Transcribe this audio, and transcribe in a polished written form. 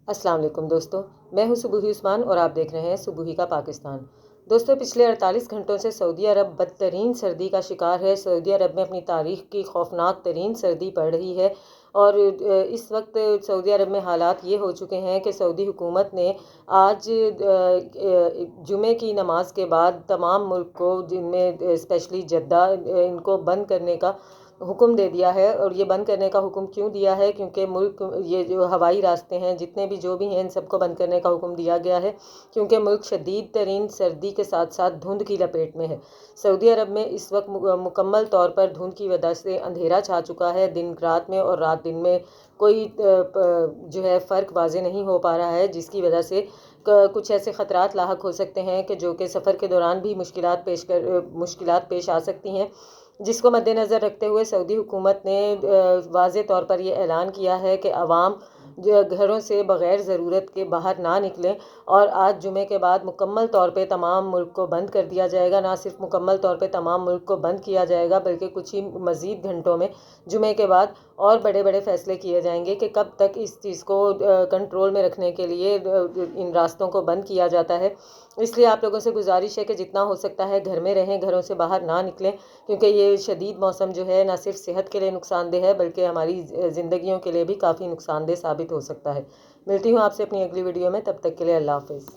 السلام علیکم دوستو، میں ہوں سبوہی عثمان اور آپ دیکھ رہے ہیں سبوہی کا پاکستان۔ دوستو، پچھلے 48 گھنٹوں سے سعودی عرب بدترین سردی کا شکار ہے۔ سعودی عرب میں اپنی تاریخ کی خوفناک ترین سردی پڑ رہی ہے اور اس وقت سعودی عرب میں حالات یہ ہو چکے ہیں کہ سعودی حکومت نے آج جمعے کی نماز کے بعد تمام ملک کو، جن میں اسپیشلی جدہ، ان کو بند کرنے کا حکم دے دیا ہے۔ اور یہ بند کرنے کا حکم کیوں دیا ہے؟ کیونکہ ملک، یہ جو ہوائی راستے ہیں جتنے بھی جو بھی ہیں، ان سب کو بند کرنے کا حکم دیا گیا ہے کیونکہ ملک شدید ترین سردی کے ساتھ ساتھ دھند کی لپیٹ میں ہے۔ سعودی عرب میں اس وقت مکمل طور پر دھند کی وجہ سے اندھیرا چھا چکا ہے، دن رات میں اور رات دن میں کوئی جو ہے فرق واضح نہیں ہو پا رہا ہے، جس کی وجہ سے کچھ ایسے خطرات لاحق ہو سکتے ہیں کہ جو کہ سفر کے دوران بھی مشکلات پیش آ سکتی ہیں، جس کو مد نظر رکھتے ہوئے سعودی حکومت نے واضح طور پر یہ اعلان کیا ہے کہ عوام گھروں سے بغیر ضرورت کے باہر نہ نکلیں، اور آج جمعے کے بعد مکمل طور پہ تمام ملک کو بند کر دیا جائے گا۔ نہ صرف مکمل طور پہ تمام ملک کو بند کیا جائے گا بلکہ کچھ ہی مزید گھنٹوں میں جمعے کے بعد اور بڑے بڑے فیصلے کیے جائیں گے کہ کب تک اس چیز کو کنٹرول میں رکھنے کے لیے ان راستوں کو بند کیا جاتا ہے۔ اس لیے آپ لوگوں سے گزارش ہے کہ جتنا ہو سکتا ہے گھر میں رہیں، گھروں سے باہر نہ نکلیں، کیونکہ یہ شدید موسم جو ہے نہ صرف صحت کے لیے نقصان دہ ہے بلکہ ہماری زندگیوں کے لیے بھی کافی نقصان دہ ثابت ہو سکتا ہے۔ ملتی ہوں آپ سے اپنی اگلی ویڈیو میں، تب تک کے لیے اللہ حافظ۔